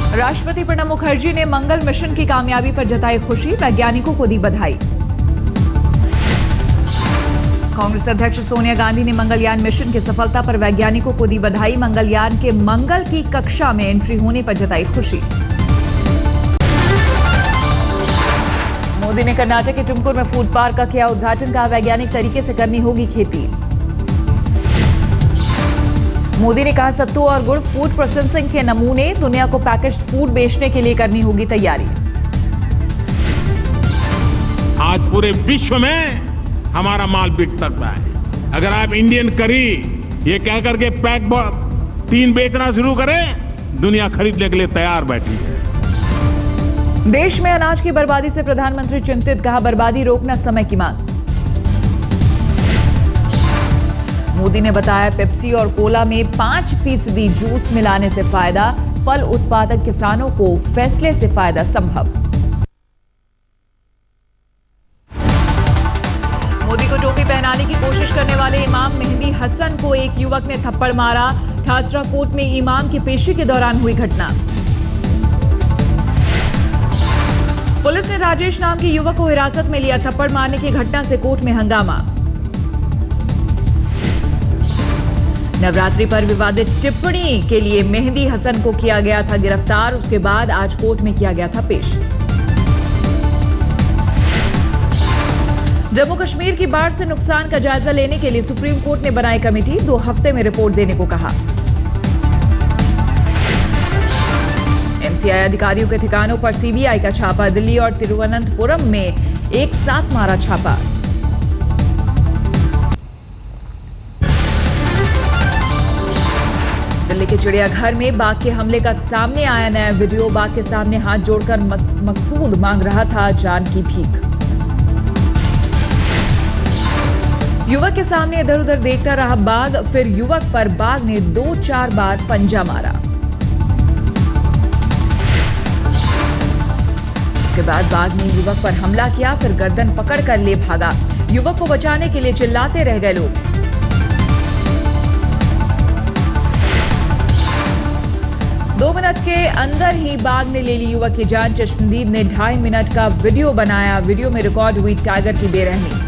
राष्ट्रपति प्रणब मुखर्जी ने मंगल मिशन की कामयाबी पर जताई खुशी, वैज्ञानिकों को दी बधाई। कांग्रेस अध्यक्ष सोनिया गांधी ने मंगलयान मिशन की सफलता पर वैज्ञानिकों को दी बधाई। मंगलयान के मंगल की कक्षा में एंट्री होने पर जताई खुशी। मोदी ने कर्नाटक के टुमकुर में फूड पार्क का किया उद्घाटन, कहा वैज्ञानिक तरीके से करनी होगी खेती। मोदी ने कहा सत्तू और गुड़ फूड प्रोसेसिंग के नमूने, दुनिया को पैकेज्ड फूड बेचने के लिए करनी होगी तैयारी। आज पूरे विश्व में हमारा माल बिक सकता है। अगर आप इंडियन करी ये कह करके पैक टीन बेचना शुरू करें, दुनिया खरीदने के लिए तैयार बैठी है। देश में अनाज की बर्बादी से प्रधानमंत्री चिंतित, कहा बर्बादी रोकना समय की मांग। मोदी ने बताया पेप्सी और कोला में 5% जूस मिलाने से फायदा, फल उत्पादक किसानों को फैसले से फायदा संभव। मोदी को टोपी पहनाने की कोशिश करने वाले इमाम मेहंदी हसन को एक युवक ने थप्पड़ मारा। ठासरा कोर्ट में इमाम की पेशी के दौरान हुई घटना। पुलिस ने राजेश नाम के युवक को हिरासत में लिया, थप्पड़ मारने की घटना से कोर्ट में हंगामा। नवरात्रि पर विवादित टिप्पणी के लिए मेहंदी हसन को किया गया था गिरफ्तार, उसके बाद आज कोर्ट में किया गया था पेश। जम्मू कश्मीर की बाढ़ से नुकसान का जायजा लेने के लिए सुप्रीम कोर्ट ने बनाई कमेटी, 2 हफ्ते में रिपोर्ट देने को कहा। एमसीआई अधिकारियों के ठिकानों पर सीबीआई का छापा, दिल्ली और तिरुवनंतपुरम में एक साथ मारा छापा। दिल्ली के चिड़ियाघर में बाघ के हमले का सामने आया नया वीडियो, बाघ के सामने हाथ जोड़कर मकसूद मांग रहा था जान की भीख। युवक के सामने इधर उधर देखता रहा बाघ, फिर युवक पर बाघ ने 2-4 बार पंजा मारा। उसके बाद बाघ ने युवक पर हमला किया, फिर गर्दन पकड़कर ले भागा। युवक को बचाने के लिए चिल्लाते रह गए लोग। दो मिनट के अंदर ही बाघ ने ले ली युवक की जान। चश्मदीद ने 2.5 मिनट का वीडियो बनाया, वीडियो में रिकॉर्ड हुई टाइगर की बेरहमी।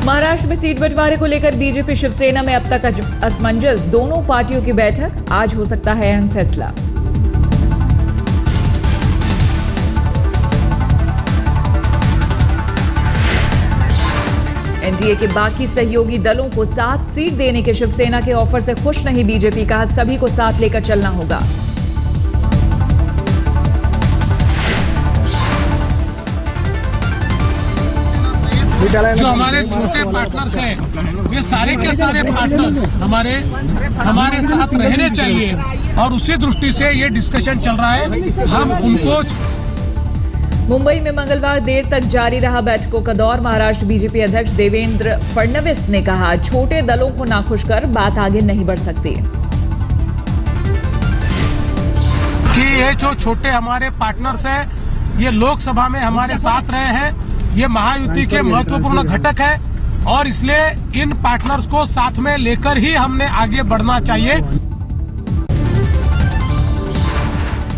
महाराष्ट्र में सीट बंटवारे को लेकर बीजेपी शिवसेना में अब तक असमंजस, दोनों पार्टियों की बैठक, आज हो सकता है अहम फैसला। एनडीए के बाकी सहयोगी दलों को 7 सीट देने के शिवसेना के ऑफर से खुश नहीं बीजेपी, कहा सभी को साथ लेकर चलना होगा। जो हमारे छोटे पार्टनर्स हैं, ये सारे के सारे पार्टनर्स हमारे साथ रहने चाहिए और उसी दृष्टि से ये डिस्कशन चल रहा है। हम उनको मुंबई में मंगलवार देर तक जारी रहा बैठकों का दौर। महाराष्ट्र बीजेपी अध्यक्ष देवेंद्र फडणवीस ने कहा छोटे दलों को नाखुश कर बात आगे नहीं बढ़ सकती कि ये जो छोटे हमारे पार्टनर्स हैं, ये लोकसभा में हमारे साथ रहे हैं, ये महायुति के महत्वपूर्ण घटक है और इसलिए इन पार्टनर्स को साथ में लेकर ही हमने आगे बढ़ना चाहिए।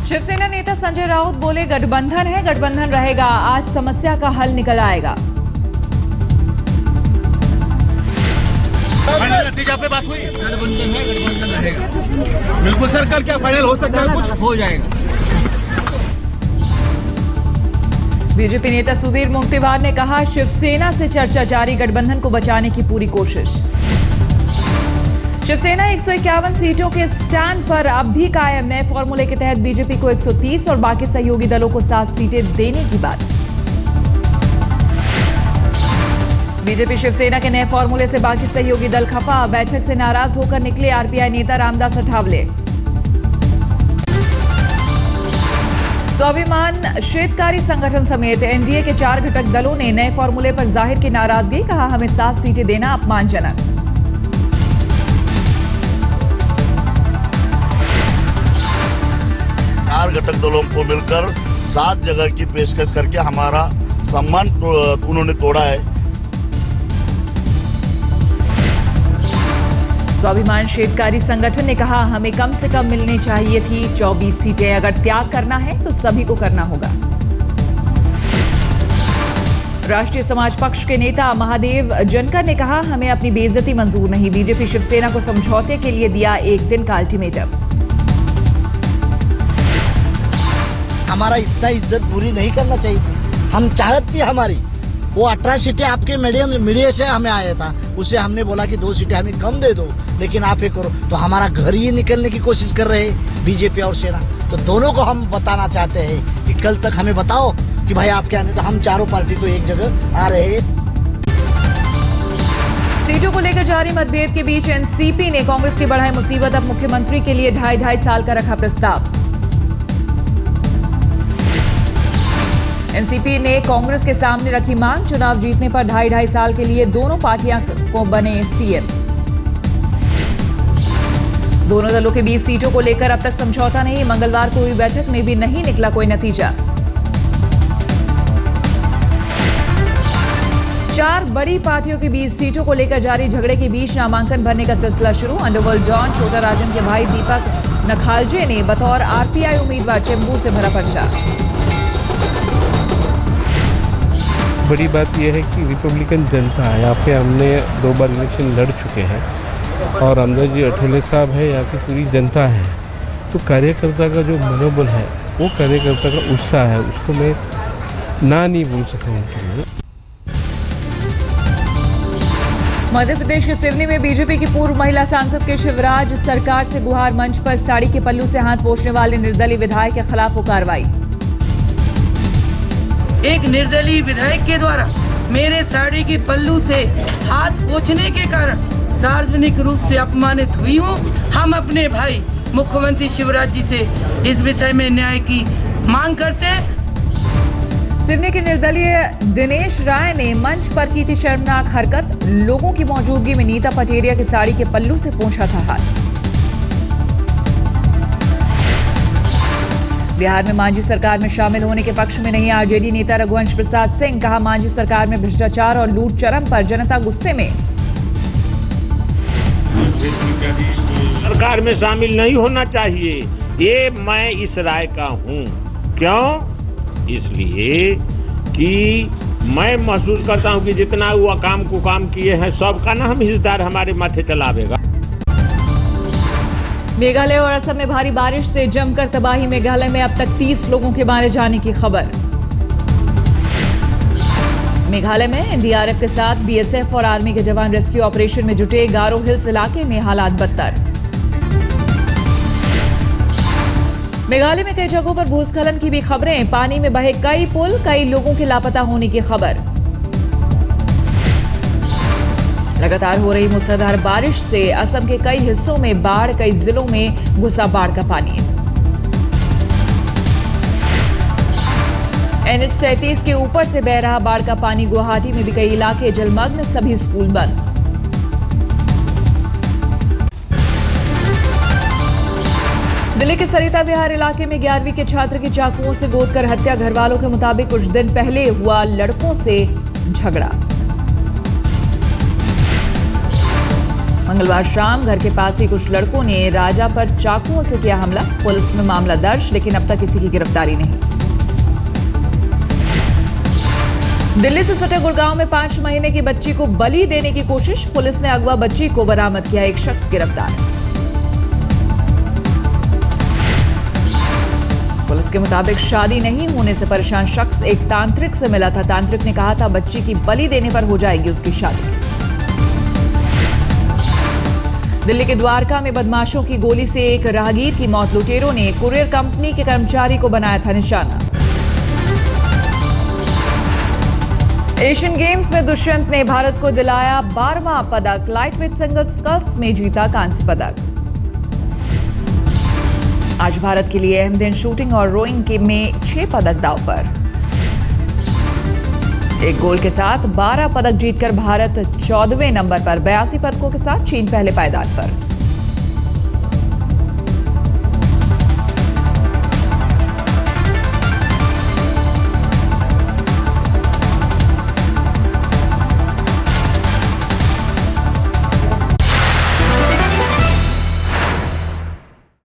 शिवसेना नेता संजय राउत बोले गठबंधन है, गठबंधन रहेगा, आज समस्या का हल निकल आएगा। नतीजा पे बात हुई, गठबंधन है, गठबंधन रहेगा। बिल्कुल सर, कल क्या फाइनल हो सकता है? कुछ हो जाएगा। बीजेपी नेता सुधीर मुंगतीवार ने कहा शिवसेना से चर्चा जारी, गठबंधन को बचाने की पूरी कोशिश। शिवसेना 151 सीटों के स्टैंड पर अब भी कायम, नए फॉर्मूले के तहत बीजेपी को 130 और बाकी सहयोगी दलों को 7 सीटें देने की बात। बीजेपी शिवसेना के नए फॉर्मूले से बाकी सहयोगी दल खफा, बैठक से नाराज होकर निकले आरपीआई नेता रामदास अठावले। स्वाभिमान शेतकारी संगठन समेत एनडीए के 4 घटक दलों ने नए फॉर्मूले पर जाहिर की नाराजगी, कहा हमें 7 सीटें देना अपमानजनक। घटक दलों को मिलकर 7 जगह की पेशकश करके हमारा सम्मान उन्होंने तोड़ा है। स्वाभिमान शेतकारी संगठन ने कहा, हमें कम से कम मिलनी चाहिए थी 24 सीटें। अगर त्याग करना है तो सभी को करना होगा। राष्ट्रीय समाज पक्ष के नेता महादेव जनकर ने कहा, हमें अपनी बेइज्जती मंजूर नहीं। बीजेपी शिवसेना को समझौते के लिए दिया एक दिन का अल्टीमेटम। हमारा इतना इज्जत पूरी नहीं करना चाहिए थी। हम चाहत थी हमारी वो 18 सीटें आपके मीडिया से हमें आया था, उससे हमने बोला कि 2 सीटें हमें कम दे दो, लेकिन आप ये करो। तो हमारा घर ही निकलने की कोशिश कर रहे हैं बीजेपी और सेना। तो दोनों को हम बताना चाहते हैं कि कल तक हमें बताओ कि भाई आपके आने तो हम चारों पार्टी तो एक जगह आ रहे हैं। सीटों को लेकर जारी मतभेद के बीच एनसीपी ने कांग्रेस की बढ़ाई मुसीबत। अब मुख्यमंत्री के लिए 2.5 साल का रखा प्रस्ताव। एनसीपी ने कांग्रेस के सामने रखी मांग, चुनाव जीतने पर 2.5 साल के लिए दोनों पार्टियां को बने सीएम। दोनों दलों के बीच सीटों को लेकर अब तक समझौता नहीं। मंगलवार को हुई बैठक में भी नहीं निकला कोई नतीजा। 4 बड़ी पार्टियों के बीच सीटों को लेकर जारी झगड़े के बीच नामांकन भरने का सिलसिला शुरू। अंडरवर्ल्ड डॉन छोटा राजन के भाई दीपक नखालजे ने बतौर आरपीआई उम्मीदवार चेंबूर से भरा पर्चा। बड़ी बात यह है कि रिपब्लिकन जनता है, यहाँ पे हमने 2 बार इलेक्शन लड़ चुके हैं और अंदर जी अठोले साहब है, यहाँ की पूरी जनता है। तो कार्यकर्ता का जो मनोबल है, वो कार्यकर्ता का उत्साह है, उसको मैं नहीं भूल सकता हूँ। मध्य प्रदेश के सिवनी में बीजेपी की पूर्व महिला सांसद के शिवराज सरकार से गुहार मंच पर साड़ी के पल्लू से हाथ पोंछने वाले निर्दलीय विधायक के खिलाफ हो कार्रवाई। एक निर्दलीय विधायक के द्वारा मेरे साड़ी के पल्लू से हाथ पोंछने के कारण सार्वजनिक रूप से अपमानित हुई हूँ। हम अपने भाई मुख्यमंत्री शिवराज जी से इस विषय में न्याय की मांग करते हैं। सिवनी के निर्दलीय दिनेश राय ने मंच पर की थी शर्मनाक हरकत। लोगों की मौजूदगी में नीता पटेरिया की साड़ी के पल्लू से पोंछा था हाथ। बिहार में मांझी सरकार में शामिल होने के पक्ष में नहीं आरजेडी नेता रघुवंश प्रसाद सिंह। कहा, मांझी सरकार में भ्रष्टाचार और लूट चरम पर, जनता गुस्से में। सरकार में शामिल नहीं होना चाहिए, ये मैं इस राय का हूँ। क्यों? इसलिए कि मैं महसूस करता हूँ कि जितना वो काम किए हैं सबका ना हम हिस्सेदार हमारे माथे चलावेगा। मेघालय और असम में भारी बारिश से जमकर तबाही। मेघालय में अब तक 30 लोगों के मारे जाने की खबर। मेघालय में एनडीआरएफ के साथ बीएसएफ और आर्मी के जवान रेस्क्यू ऑपरेशन में जुटे। गारो हिल्स इलाके में हालात बदतर। मेघालय में कई जगहों पर भूस्खलन की भी खबरें। पानी में बहे कई पुल, कई लोगों के लापता होने की खबर। लगातार हो रही मूसलाधार बारिश से असम के कई हिस्सों में बाढ़, कई जिलों में घुसा बाढ़ का पानी। NH 37 के ऊपर से बह रहा बाढ़ का पानी। गुवाहाटी में भी कई इलाके जलमग्न, सभी स्कूल बंद। दिल्ली के सरिता विहार इलाके में 11वीं के छात्र की चाकुओं से गोदकर हत्या। घरवालों के मुताबिक कुछ दिन पहले हुआ लड़कों से झगड़ा। मंगलवार शाम घर के पास ही कुछ लड़कों ने राजा पर चाकुओं से किया हमला। पुलिस में मामला दर्ज, लेकिन अब तक किसी की गिरफ्तारी नहीं। दिल्ली से सटे गुड़गांव में 5 महीने की बच्ची को बलि देने की कोशिश। पुलिस ने अगवा बच्ची को बरामद किया। एक शख्स गिरफ्तार। पुलिस के मुताबिक शादी नहीं होने से परेशान शख्स एक तांत्रिक से मिला था। तांत्रिक ने कहा था बच्ची की बलि देने पर हो जाएगी उसकी शादी। दिल्ली के द्वारका में बदमाशों की गोली से एक राहगीर की मौत। लुटेरों ने कुरियर कंपनी के कर्मचारी को बनाया था निशाना। एशियन गेम्स में दुष्यंत ने भारत को दिलाया 12वां पदक। लाइटवेट सिंगल स्कल्स में जीता कांस्य पदक। आज भारत के लिए अहम दिन। शूटिंग और रोइंग के में 6 पदक दांव पर। एक गोल के साथ 12 पदक जीतकर भारत 14वें नंबर पर। 82 पदकों के साथ चीन पहले पायदान पर।